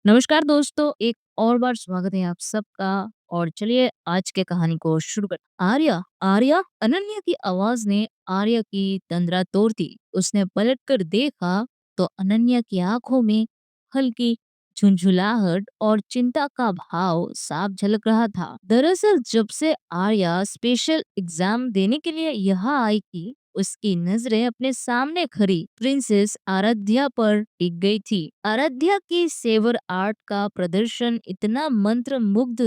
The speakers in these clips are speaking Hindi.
नमस्कार दोस्तों, एक और बार स्वागत है आप सबका। और चलिए आज के कहानी को शुरू कर। आर्या आर्या अनन्या की आवाज ने आर्या की तंद्रा तोड़ दी। उसने पलट कर देखा तो अनन्या की आंखों में हल्की झुंझुलाहट और चिंता का भाव साफ झलक रहा था। दरअसल जब से आर्या स्पेशल एग्जाम देने के लिए यहाँ आई थी, उसकी नजरें अपने सामने खड़ी प्रिंसेस आराध्या पर टिक गई थी। आराध्या की सेवर आर्ट का प्रदर्शन इतना मंत्र मुग्ध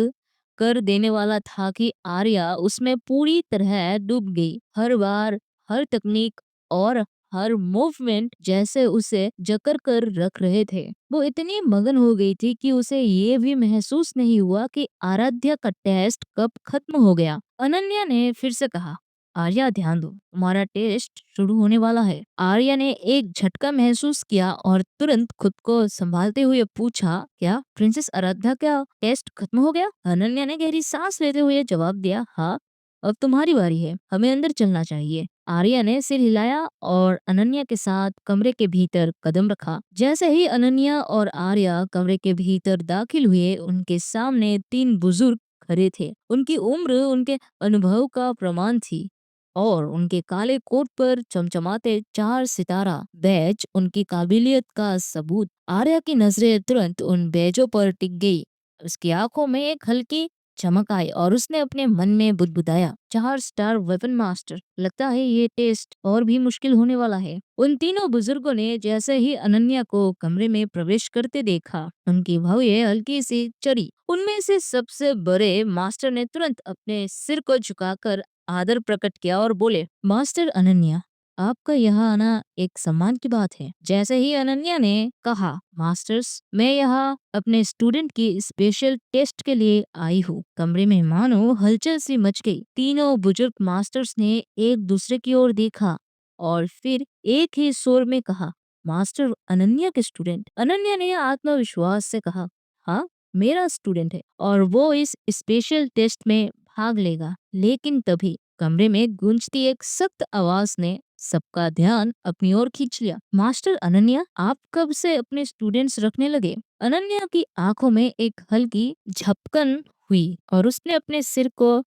कर देने वाला था कि आर्या उसमें पूरी तरह डूब गई। हर बार, हर तकनीक और हर मूवमेंट जैसे उसे जकड़ कर रख रहे थे। वो इतनी मगन हो गई थी कि उसे ये भी महसूस नहीं हुआ कि आराध्या का टेस्ट कब खत्म हो गया। अनन्या ने फिर से कहा, आर्या ध्यान दो, तुम्हारा टेस्ट शुरू होने वाला है। आर्या ने एक झटका महसूस किया और तुरंत खुद को संभालते हुए पूछा, क्या प्रिंसेस आराध्या का टेस्ट खत्म हो गया? अनन्या ने गहरी सांस लेते हुए जवाब दिया, हाँ, अब तुम्हारी बारी है, हमें अंदर चलना चाहिए। आर्या ने सिर हिलाया और अनन्या के साथ कमरे के भीतर कदम रखा। जैसे ही अनन्या और आर्या कमरे के भीतर दाखिल हुए, उनके सामने तीन बुजुर्ग खड़े थे। उनकी उम्र उनके अनुभव का प्रमाण थी और उनके काले कोट पर चमचमाते चार सितारा बैज उनकी काबिलियत का सबूत। आर्या की नजरें तुरंत उन बैजों पर टिक गई। उसकी आंखों में एक हल्की चमक आई और उसने अपने मन में बुदबुदाया, 4 स्टार वेपन मास्टर, लगता है ये टेस्ट और भी मुश्किल होने वाला है। उन तीनों बुजुर्गों ने जैसे ही अनन्या को कमरे में प्रवेश करते देखा, उनकी भौहें हल्की सी चढ़ी। उनमें से सबसे बड़े मास्टर ने तुरंत अपने सिर को झुकाकर आदर प्रकट किया और बोले, मास्टर अनन्या, आपका यहाँ आना एक सम्मान की बात है। जैसे ही अनन्या ने कहा, मास्टर्स, मैं यहाँ अपने स्टूडेंट की स्पेशल टेस्ट के लिए आई हूँ, कमरे में मानो हलचल सी मच गई। तीनों बुजुर्ग मास्टर्स ने एक दूसरे की ओर देखा और फिर एक ही स्वर में कहा, मास्टर अनन्या के स्टूडेंट। अनन्या ने आत्मविश्वास से कहा, हाँ, मेरा स्टूडेंट है और वो इस स्पेशल टेस्ट में भाग लेगा। लेकिन तभी कमरे में गूंजती एक सख्त आवाज ने सबका ध्यान अपनी ओर खींच लिया। मास्टर अनन्या, आप कब से अपने स्टूडेंट्स रखने लगे? अनन्या की आंखों में एक हल्की झपकन हुई और उसने अपने सिर को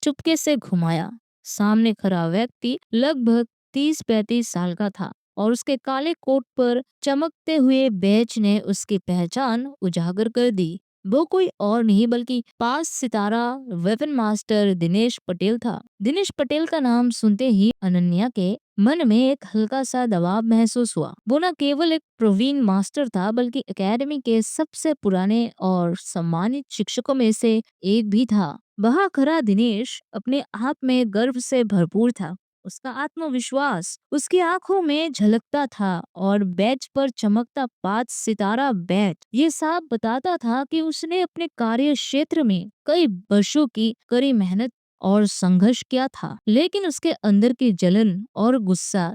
चुपके से घुमाया। सामने खड़ा व्यक्ति लगभग 30-35 साल का था और उसके काले कोट पर चमकते हुए बैज ने उसकी पहचान उजागर कर दी। वो कोई और नहीं बल्कि 5 सितारा वेपन मास्टर दिनेश पटेल था। दिनेश पटेल का नाम सुनते ही अनन्या के मन में एक हल्का सा दबाव महसूस हुआ। वो न केवल एक प्रवीण मास्टर था बल्कि एकेडमी के सबसे पुराने और सम्मानित शिक्षकों में से एक भी था। वहाँ खड़ा दिनेश अपने आप में गर्व से भरपूर था। उसका आत्मविश्वास उसकी आंखों में झलकता था और बैज पर चमकता 5 सितारा बैज ये साफ बताता था कि उसने अपने कार्य क्षेत्र में कई वर्षों की कड़ी मेहनत और संघर्ष किया था। लेकिन उसके अंदर की जलन और गुस्सा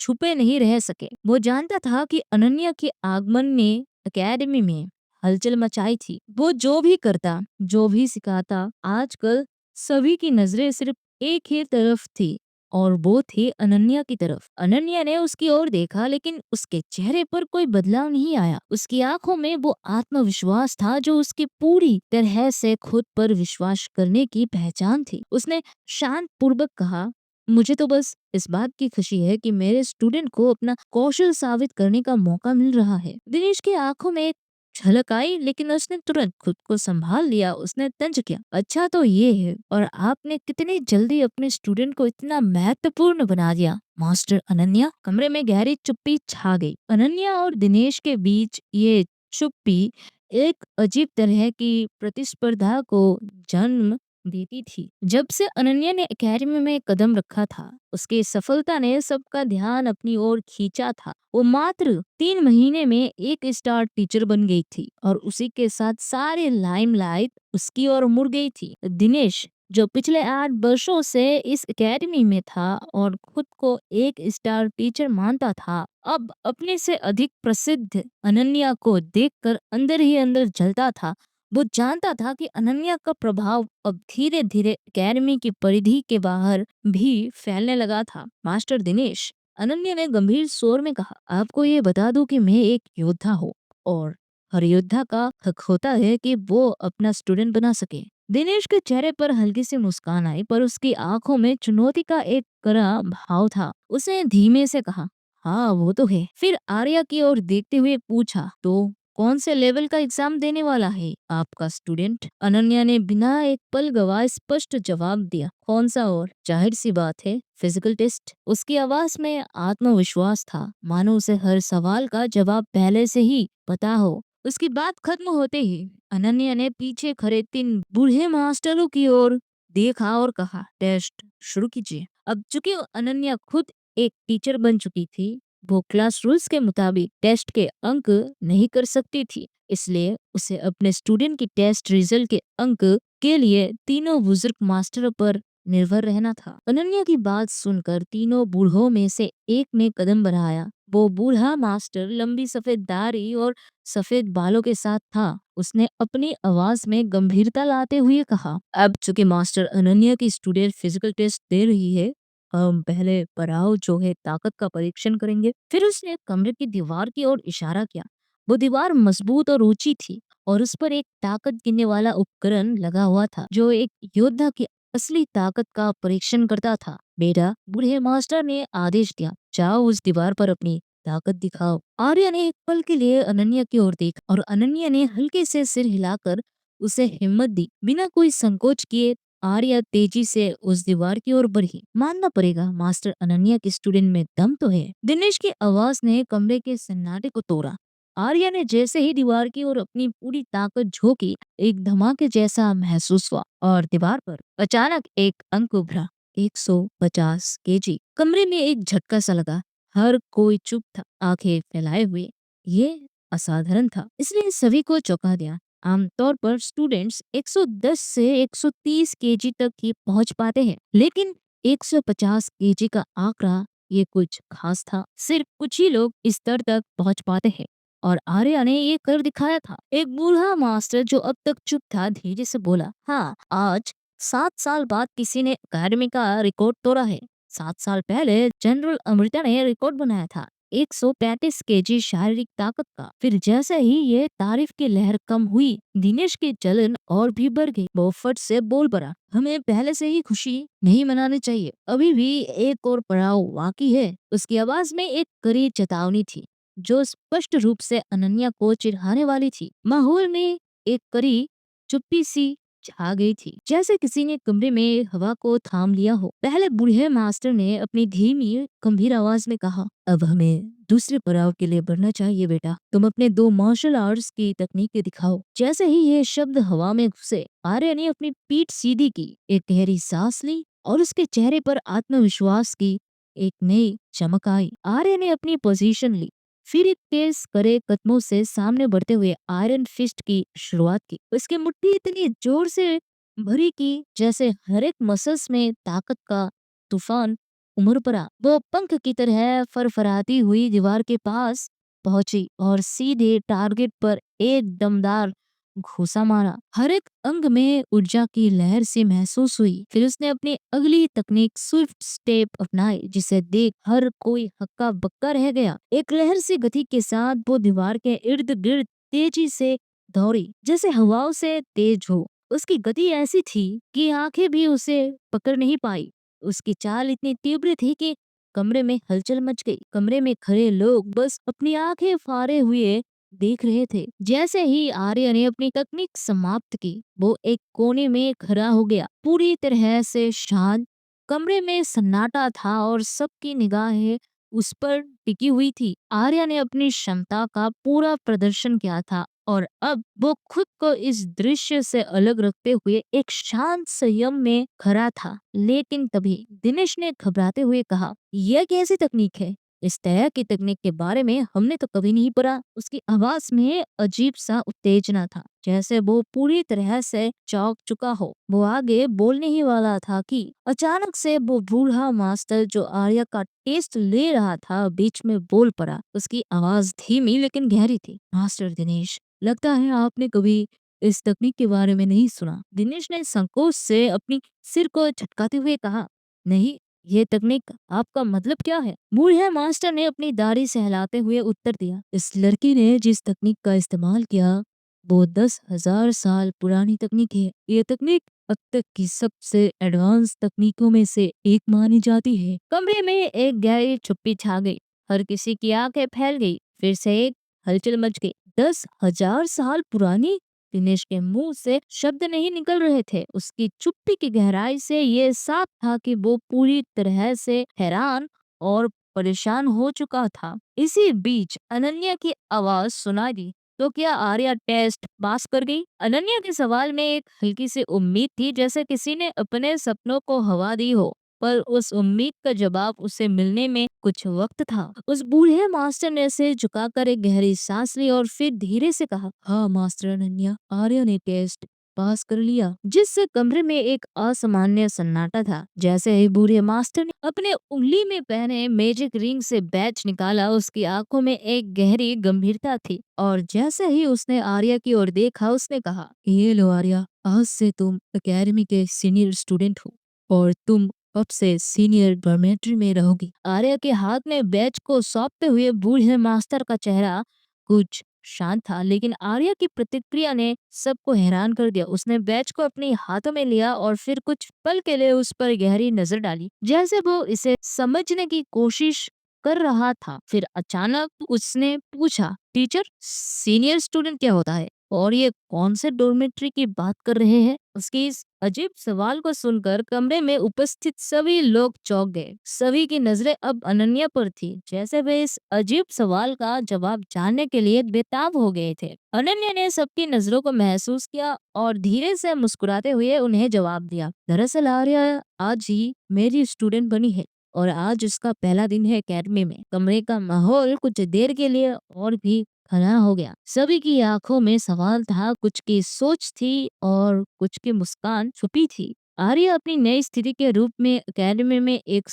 छुपे नहीं रह सके। वो जानता था कि अनन्या के आगमन ने एकेडमी में हलचल मचाई थी। वो जो भी करता, जो भी सिखाता, आजकल सभी की नजरें सिर्फ एक ही तरफ थी और वो थी अनन्या की तरफ। अनन्या ने उसकी ओर देखा लेकिन उसके चेहरे पर कोई बदलाव नहीं आया। उसकी आंखों में वो आत्मविश्वास था जो उसकी पूरी तरह से खुद पर विश्वास करने की पहचान थी। उसने शांत पूर्वक कहा, मुझे तो बस इस बात की खुशी है कि मेरे स्टूडेंट को अपना कौशल साबित करने का मौका मिल रहा है। दिनेश की आंखों में एक झलक आई लेकिन उसने तुरंत खुद को संभाल लिया। उसने तंज किया, अच्छा तो ये है, और आपने कितनी जल्दी अपने स्टूडेंट को इतना महत्वपूर्ण बना दिया मास्टर अनन्या। कमरे में गहरी चुप्पी छा गई। अनन्या और दिनेश के बीच ये चुप्पी एक अजीब तरह की प्रतिस्पर्धा को जन्म देती थी। जब से अनन्या ने एकेडमी में कदम रखा था, उसकी सफलता ने सबका ध्यान अपनी ओर खींचा था। वो मात्र 3 महीने में 1 स्टार टीचर बन गई थी और उसी के साथ सारे लाइमलाइट उसकी ओर मुड़ गई थी। दिनेश, जो पिछले 8 वर्षों से इस एकेडमी में था और खुद को 1 स्टार टीचर मानता था, अब अपने से अधिक प्रसिद्ध अनन्या को देखकर अंदर ही अंदर जलता था। वो जानता था कि अनन्या का प्रभाव अब धीरे धीरे एकेडमी की परिधि के बाहर भी फैलने लगा था। मास्टर दिनेश, अनन्या ने गंभीर स्वर में कहा, आपको ये बता दूं कि मैं एक योद्धा हूँ और हर योद्धा का हक होता है कि वो अपना स्टूडेंट बना सके। दिनेश के चेहरे पर हल्की सी मुस्कान आई, पर उसकी आंखों में चुनौती का एक कड़ा भाव था। उसने धीमे से कहा, हाँ वो तो है। फिर आर्या की ओर देखते हुए पूछा, तो कौन से लेवल का एग्जाम देने वाला है आपका स्टूडेंट? अनन्या ने बिना एक पल गवाए स्पष्ट जवाब दिया, कौन सा और? जाहिर सी बात है, फिजिकल टेस्ट। उसकी आवाज में आत्मविश्वास था, मानो उसे हर सवाल का जवाब पहले से ही पता हो। उसकी बात खत्म होते ही अनन्या ने पीछे खड़े 3 बूढ़े मास्टरों की ओर देखा और कहा, टेस्ट शुरू कीजिए। अब चूंकि अनन्या खुद एक टीचर बन चुकी थी, वो क्लास रूल्स के मुताबिक टेस्ट के अंक नहीं कर सकती थी, इसलिए उसे अपने स्टूडेंट की टेस्ट रिजल्ट के अंक के लिए तीनों बुजुर्ग मास्टरों पर निर्भर रहना था। अनन्या की बात सुनकर तीनों बूढ़ों में से एक ने कदम बढ़ाया। वो बूढ़ा मास्टर लंबी सफेद दाढ़ी और सफेद बालों के साथ था। उसने अपनी आवाज में गंभीरता लाते हुए कहा, अब चूंकि मास्टर अनन्या की स्टूडेंट फिजिकल टेस्ट दे रही है, हम पहले पड़ाव जो है ताकत का परीक्षण करेंगे। फिर उसने कमरे की दीवार की ओर इशारा किया। वो दीवार मजबूत और ऊंची थी और उस पर एक ताकत गिनने वाला उपकरण लगा हुआ था, जो एक योद्धा की असली ताकत का परीक्षण करता था। बेटा, बूढ़े मास्टर ने आदेश दिया, जाओ उस दीवार पर अपनी ताकत दिखाओ। आर्या ने एक पल के लिए अनन्या की ओर देखा और अनन्या ने हल्के से सिर हिलाकर उसे हिम्मत दी। बिना कोई संकोच किए आर्या तेजी से उस दीवार की ओर बढ़ी। मानना पड़ेगा, मास्टर अनन्या की स्टूडेंट में दम तो है। दिनेश की आवाज ने कमरे के सन्नाटे को तोड़ा। आर्या ने जैसे ही दीवार की ओर अपनी पूरी ताकत झोंकी, एक धमाके जैसा महसूस हुआ और दीवार पर अचानक एक अंक उभरा, 150 केजी। कमरे में एक झटका सा लगा। हर कोई चुप था, आंखें फैलाए हुए। ये असाधारण था, इसलिए सभी को चौंका दिया। आमतौर पर स्टूडेंट्स 110 से 130 केजी तक ही पहुंच पाते हैं, लेकिन 150 केजी का आंकड़ा ये कुछ खास था। सिर्फ कुछ ही लोग इस स्तर तक पहुंच पाते हैं और आर्या ने ये कर दिखाया था। एक बूढ़ा मास्टर जो अब तक चुप था धीरे से बोला, हाँ, आज 7 साल बाद किसी ने अकेडमी का रिकॉर्ड तोड़ा है। 7 साल पहले जनरल अमृता ने रिकॉर्ड बनाया था, 135 केजी शारीरिक ताकत का। फिर जैसे ही ये तारीफ की लहर कम हुई, दिनेश की जलन और भी बढ़ गई। वो फट से बोल पड़ा, हमें पहले से ही खुशी नहीं मनानी चाहिए, अभी भी एक और पड़ाव बाकी है। उसकी आवाज में एक कड़ी चेतावनी थी, जो स्पष्ट रूप से अनन्या को चिढ़ाने वाली थी। माहौल में एक कड़ी चुप्पी सी छा गई थी, जैसे किसी ने कमरे में हवा को थाम लिया हो। पहले बूढ़े मास्टर ने अपनी धीमी गंभीर आवाज में कहा, अब हमें दूसरे पड़ाव के लिए बढ़ना चाहिए बेटा, तुम अपने 2 मार्शल आर्ट्स की तकनीकें दिखाओ। जैसे ही ये शब्द हवा में घुसे, आर्य ने अपनी पीठ सीधी की, एक गहरी सांस ली और उसके चेहरे पर आत्मविश्वास की एक नई चमक आई। आर्य ने अपनी पोजीशन ली, फिर एक तेज करे कदमों से सामने बढ़ते हुए आयरन फिस्ट की शुरुआत की। उसकी मुट्ठी इतनी जोर से भरी कि जैसे हर एक मसल्स में ताकत का तूफान उमड़ पड़ा। वो पंख की तरह फरफराती हुई दीवार के पास पहुंची और सीधे टारगेट पर एक दमदार घूसा मारा। हर एक अंग में ऊर्जा की लहर सी महसूस हुई। फिर उसने अपनी अगली तकनीक स्विफ्ट स्टेप अपनाई, जिसे देख हर कोई हक्का बक्का रह गया। एक लहर सी गति के साथ वो दीवार के इर्द गिर्द तेजी से दौड़ी, जैसे हवाओं से तेज हो। उसकी गति ऐसी थी कि आंखें भी उसे पकड़ नहीं पाई। उसकी चाल इतनी तीव्र थी कि कमरे में हलचल मच गई। कमरे में खड़े लोग बस अपनी आंखें फाड़े हुए देख रहे थे। जैसे ही आर्य ने अपनी तकनीक समाप्त की, वो एक कोने में खड़ा हो गया, पूरी तरह से शांत। कमरे में सन्नाटा था और सबकी निगाहें उस पर टिकी हुई थी। आर्या ने अपनी क्षमता का पूरा प्रदर्शन किया था और अब वो खुद को इस दृश्य से अलग रखते हुए एक शांत संयम में खड़ा था। लेकिन तभी दिनेश ने घबराते हुए कहा, यह कैसी तकनीक है? इस तरह की तकनीक के बारे में हमने तो कभी नहीं पढ़ा। उसकी आवाज में अजीब सा उत्तेजना था, जैसे वो पूरी तरह से चौंक चुका हो। वो आगे बोलने ही वाला था कि अचानक से वो बूढ़ा मास्टर जो आर्या का टेस्ट ले रहा था, बीच में बोल पड़ा। उसकी आवाज धीमी लेकिन गहरी थी, मास्टर दिनेश, लगता है आपने कभी इस तकनीक के बारे में नहीं सुना। दिनेश ने संकोच से अपनी सिर को झटकाते हुए कहा, नहीं, ये तकनीक आपका मतलब क्या है? बूढ़े मास्टर ने अपनी दाढ़ी सहलाते हुए उत्तर दिया, इस लड़की ने जिस तकनीक का इस्तेमाल किया वो 10,000 साल पुरानी तकनीक है। ये तकनीक अब तक की सबसे एडवांस तकनीकों में से एक मानी जाती है। कमरे में एक गहरी चुप्पी छा गई। हर किसी की आंखें फैल गई। फिर से एक हलचल मच गई। 10,000 साल पुरानी? दिनेश के मुंह से शब्द नहीं निकल रहे थे। उसकी चुप्पी की गहराई से ये साफ था कि वो पूरी तरह से हैरान और परेशान हो चुका था। इसी बीच अनन्या की आवाज सुनाई दी, तो क्या आर्या टेस्ट पास कर गई? अनन्या के सवाल में एक हल्की सी उम्मीद थी, जैसे किसी ने अपने सपनों को हवा दी हो। पर उस उम्मीद का जवाब उसे मिलने में कुछ वक्त था। उस बूढ़े मास्टर ने सिर झुकाकर एक गहरी सांस ली और फिर धीरे से कहा, हाँ मास्टर अनन्या, आर्य ने टेस्ट पास कर लिया। जिससे कमरे में एक असामान्य सन्नाटा था। जैसे ही बूढ़े मास्टर ने अपने उंगली में पहने मैजिक रिंग से बैच निकाला, उसकी आंखों में एक गहरी गंभीरता थी और जैसे ही उसने आर्या की ओर देखा, उसने कहा, ये लो आर्या, आज से तुम एकेडमी के सीनियर स्टूडेंट हो और तुम अब से सीनियर डॉर्मेट्री में रहोगी। आर्या के हाथ में बैच को सौंपते हुए बूढ़े मास्टर का चेहरा कुछ शांत था, लेकिन आर्या की प्रतिक्रिया ने सबको हैरान कर दिया। उसने बैच को अपने हाथों में लिया और फिर कुछ पल के लिए उस पर गहरी नजर डाली, जैसे वो इसे समझने की कोशिश कर रहा था। फिर अचानक उसने पूछा, टीचर, सीनियर स्टूडेंट क्या होता है और ये कौन से डॉर्मेट्री की बात कर रहे हैं? उसकी इस अजीब सवाल को सुनकर कमरे में उपस्थित सभी लोग चौंक गए। सभी की नजरें अब अनन्या पर थी, जैसे वे इस अजीब सवाल का जवाब जानने के लिए बेताब हो गए थे। अनन्या ने सबकी नजरों को महसूस किया और धीरे से मुस्कुराते हुए उन्हें जवाब दिया, दरअसल आर्या आज ही मेरी स्टूडेंट बनी है और आज उसका पहला दिन है एकेडमी में। कमरे का माहौल कुछ देर के लिए और भी खड़ा हो गया। सभी की आंखों में सवाल था, कुछ की सोच थी और कुछ की मुस्कान छुपी थी। आर्या अपनी नई स्थिति के रूप में एकेडमी में एक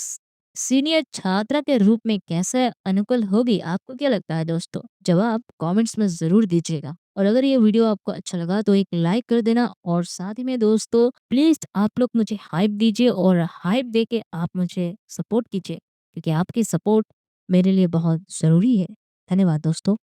सीनियर छात्रा के रूप में कैसे अनुकूल होगी? आपको क्या लगता है दोस्तों? जवाब कमेंट्स में जरूर दीजिएगा। और अगर ये वीडियो आपको अच्छा लगा तो एक लाइक कर देना और साथ ही में दोस्तों प्लीज आप लोग मुझे हाइप दीजिए और हाइप देके आप मुझे सपोर्ट कीजिए, क्योंकि आपकी सपोर्ट मेरे लिए बहुत जरूरी है। धन्यवाद दोस्तों।